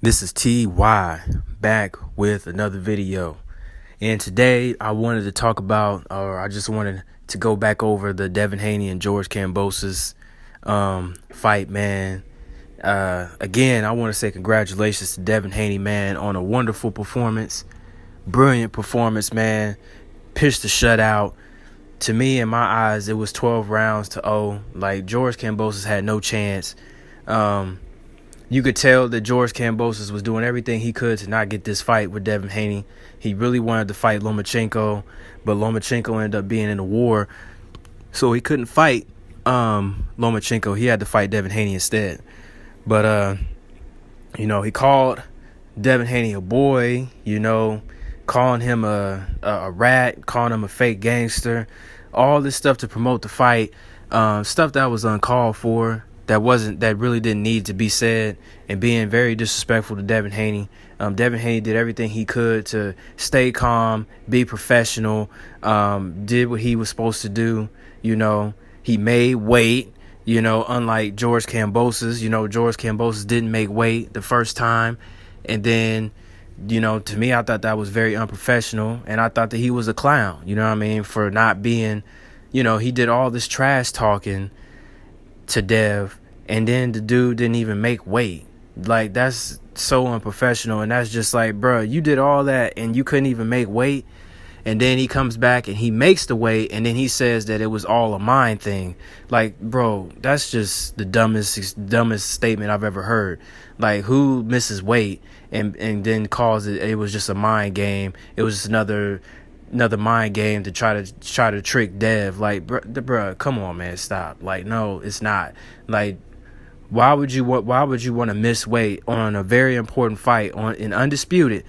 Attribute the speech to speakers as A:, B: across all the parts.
A: This is TY back with another video, and today I wanted to talk about, or I just wanted to go back over the Devin Haney and George Kambosos fight, man. Again, I want to say congratulations to Devin Haney, man, on a wonderful performance, brilliant performance, man. Pitched the shutout. To me, in my eyes, it was 12 rounds to 0. Like, George Kambosos had no chance. You could tell that George Kambosos was doing everything he could to not get this fight with Devin Haney. He really wanted to fight Lomachenko, but Lomachenko ended up being in a war, so he couldn't fight Lomachenko. He had to fight Devin Haney instead. But, he called Devin Haney a boy, calling him a rat, calling him a fake gangster, all this stuff to promote the fight, stuff that was uncalled for. That really didn't need to be said, and being very disrespectful to Devin Haney. Devin Haney did everything he could to stay calm, be professional, did what he was supposed to do. He made weight, unlike George Kambosos. George Kambosos didn't make weight the first time. And then, to me, I thought that was very unprofessional, and I thought that he was a clown, for not being, he did all this trash talking to Dev, and then the dude didn't even make weight. Like, that's so unprofessional, and that's just like, bro, you did all that and you couldn't even make weight, and then he comes back and he makes the weight, and then he says that it was all a mind thing. Like, bro, that's just the dumbest statement I've ever heard. Like, who misses weight and then calls it was just a mind game? It was just another mind game to try to trick Dev. Like, bruh, come on, man, stop. Like, no, it's not. Like, why would you want to miss weight on a very important fight in Undisputed?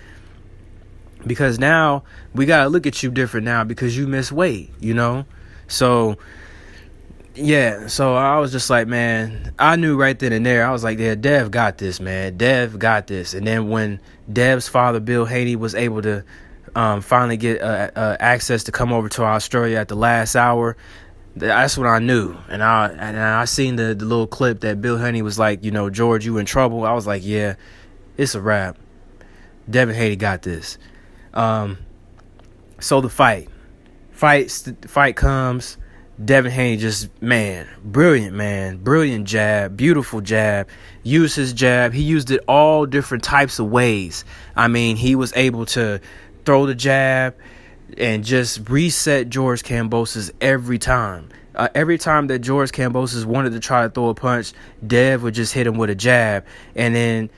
A: Because now we gotta look at you different now because you miss weight, So yeah, so I was just like, man, I knew right then and there. I was like, yeah, Dev got this, man. Dev got this. And then when Dev's father, Bill Haney, was able to finally get access to come over to Australia at the last hour, that's what I knew. And I seen the little clip that Bill Haney was like, George, you in trouble. I was like, yeah, it's a wrap. Devin Haney got this. So the fight comes. Devin Haney just, brilliant jab, beautiful jab. Used his jab. He used it all different types of ways. I mean, he was able to throw the jab and just reset George Kambosos every time. Every time that George Kambosos wanted to try to throw a punch, Dev would just hit him with a jab, and then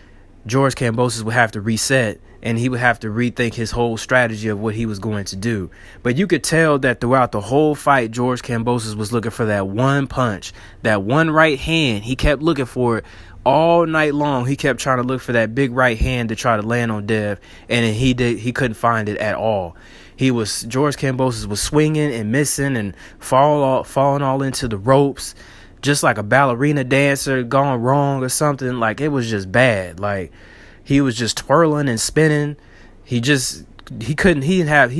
A: George Kambosos would have to reset, and he would have to rethink his whole strategy of what he was going to do. But you could tell that throughout the whole fight, George Kambosos was looking for that one punch, that one right hand. He kept looking for it all night long. He kept trying to look for that big right hand to try to land on Dev, and he couldn't find it at all. George Kambosos was swinging and missing and falling all into the ropes, just like a ballerina dancer gone wrong or something. Like, it was just bad. Like, he was just twirling and spinning. He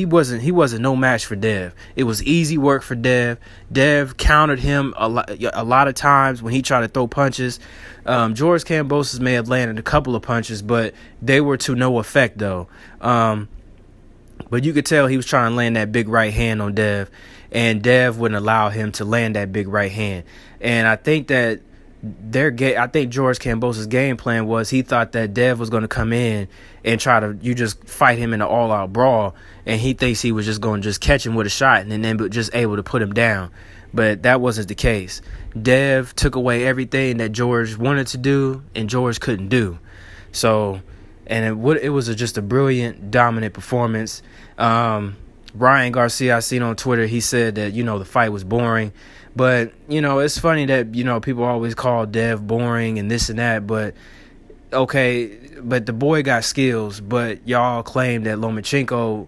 A: wasn't no match for Dev. It was easy work for Dev. Dev countered him a lot of times when he tried to throw punches. George Kambosos may have landed a couple of punches, but they were to no effect, though. But you could tell he was trying to land that big right hand on Dev, and Dev wouldn't allow him to land that big right hand. And I think that George Kambosos' game plan was he thought that Dev was going to come in and try to just fight him in an all-out brawl, and he thinks he was just going to just catch him with a shot and then just able to put him down. But that wasn't the case. Dev took away everything that George wanted to do and George couldn't do. So, and it was just a brilliant, dominant performance. Ryan Garcia, I seen on Twitter, he said that, the fight was boring. But, it's funny that, people always call Dev boring and this and that. But, okay, but the boy got skills. But y'all claim that Lomachenko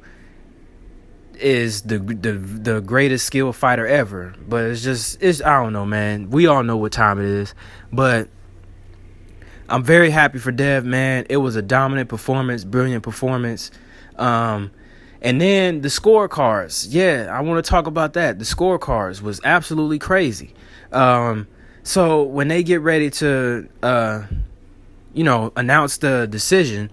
A: is the greatest skill fighter ever. But it's I don't know, man. We all know what time it is. But I'm very happy for Dev, man. It was a dominant performance, brilliant performance. And then the scorecards. Yeah, I want to talk about that. The scorecards was absolutely crazy. So when they get ready to, announce the decision,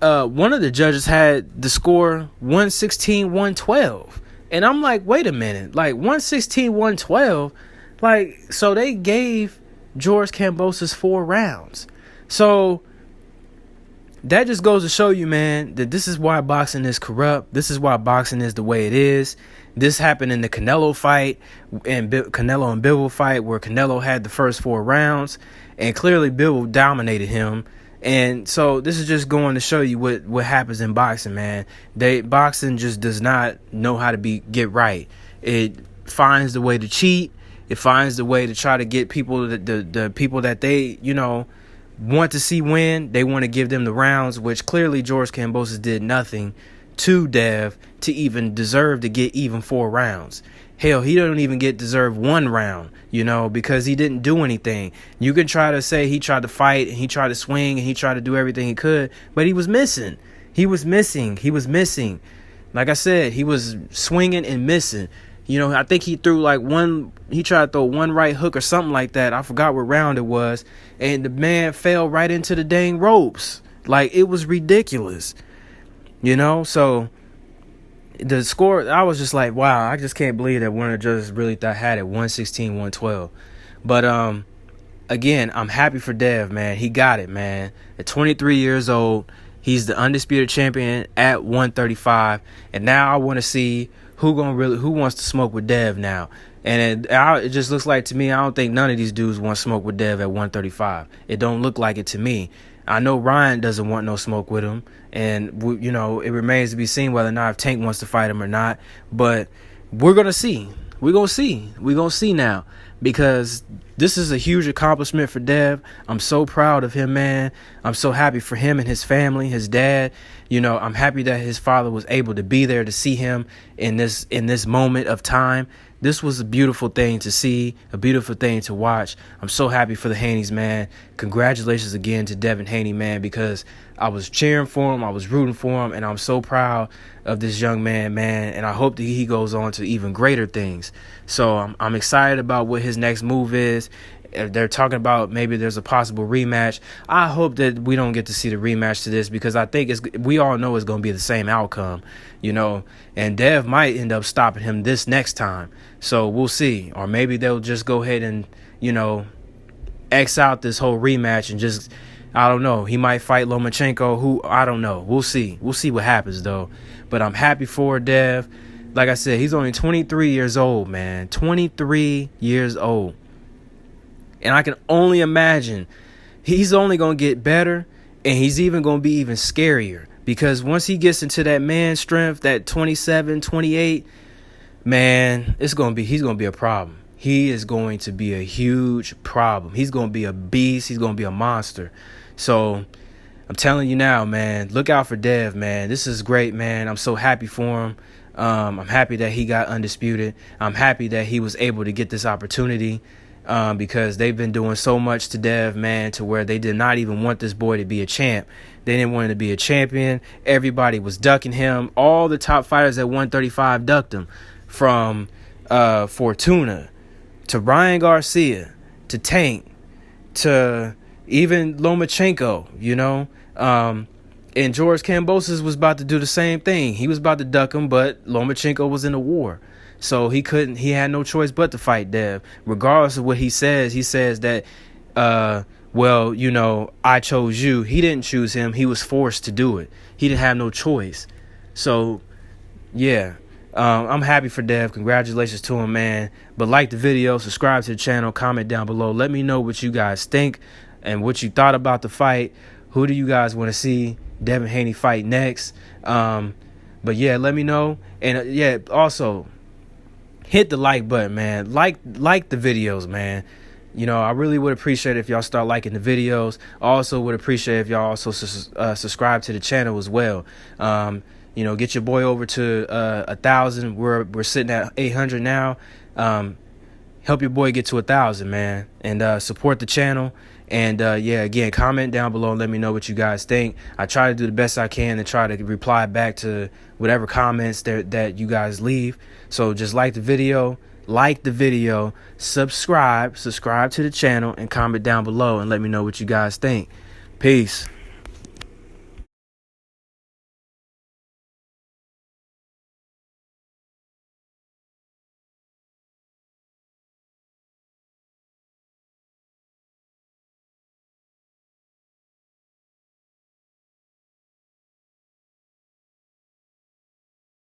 A: one of the judges had the score 116-112. And I'm like, wait a minute. Like, 116-112? Like, so they gave George Kambosos 4 rounds. So that just goes to show you, man, that this is why boxing is corrupt. This is why boxing is the way it is. This happened in the Canelo fight, and Canelo and Bivol fight, where Canelo had the first 4 rounds, and clearly Bivol dominated him. And so this is just going to show you what happens in boxing, man. Boxing just does not know how to get right. It finds the way to cheat. It finds the way to try to get people, the people that they, want to see win. They want to give them the rounds, which clearly George Kambosos did nothing to Dev to even deserve to get even 4 rounds. Hell, he don't even deserve 1 round, because he didn't do anything. You can try to say he tried to fight and he tried to swing and he tried to do everything he could, but he was missing. He was missing. Like I said, he was swinging and missing. I think he threw he tried to throw 1 right hook or something like that. I forgot what round it was. And the man fell right into the dang ropes. Like, it was ridiculous. So the score, I was just like, wow, I just can't believe that one of the judges really had it 116-112. But again, I'm happy for Dev, man. He got it, man. At 23 years old, he's the undisputed champion at 135. And now I want to see who wants to smoke with Dev now. And it just looks like to me, I don't think none of these dudes want to smoke with Dev at 135. It don't look like it to me. I know Ryan doesn't want no smoke with him. And, it remains to be seen whether or not if Tank wants to fight him or not. But we're going to see. We're going to see. We're going to see now. Because this is a huge accomplishment for Dev. I'm so proud of him, man. I'm so happy for him and his family, his dad. I'm happy that his father was able to be there to see him in this moment of time. This was a beautiful thing to see, a beautiful thing to watch. I'm so happy for the Haneys, man. Congratulations again to Devin Haney, man, because I was cheering for him, I was rooting for him, and I'm so proud of this young man, and I hope that he goes on to even greater things. So I'm excited about what his next move is. They're talking about maybe there's a possible rematch. I hope that we don't get to see the rematch to this, because I think we all know it's going to be the same outcome, and Dev might end up stopping him this next time. So we'll see. Or maybe they'll just go ahead and, X out this whole rematch and just, I don't know. He might fight Lomachenko, who, I don't know. We'll see. We'll see what happens, though. But I'm happy for Dev. Like I said, he's only 23 years old, man. 23 years old. And I can only imagine he's only going to get better, and he's even going to be even scarier. Because once he gets into that man strength, that 27, 28, man, he's going to be a problem. He is going to be a huge problem. He's going to be a beast. He's going to be a monster. So I'm telling you now, man, look out for Dev, man. This is great, man. I'm so happy for him. I'm happy that he got undisputed. I'm happy that he was able to get this opportunity. Because they've been doing so much to Dev, man, to where they did not even want this boy to be a champ. They didn't want him to be a champion. Everybody was ducking him. All the top fighters at 135 ducked him, from Fortuna to Ryan Garcia to Tank to even Lomachenko, and George Kambosos was about to do the same thing. He was about to duck him, but Lomachenko was in a war. So he had no choice but to fight Dev. Regardless of what he says that, I chose you. He didn't choose him. He was forced to do it. He didn't have no choice. So, yeah, I'm happy for Dev. Congratulations to him, man. But like the video, subscribe to the channel, comment down below. Let me know what you guys think and what you thought about the fight. Who do you guys want to see Devin Haney fight next? But yeah, let me know. And yeah, also hit the like button, man. Like the videos, man. You know, I really would appreciate it if y'all start liking the videos. I also would appreciate if y'all also subscribe to the channel as well. You know, get your boy over to 1,000. We're sitting at 800 now. Help your boy get to 1,000, man, and support the channel. And yeah, again, comment down below and let me know what you guys think. I try to do the best I can and try to reply back to whatever comments that you guys leave. So just like the video, subscribe to the channel, and comment down below and let me know what you guys think. Peace.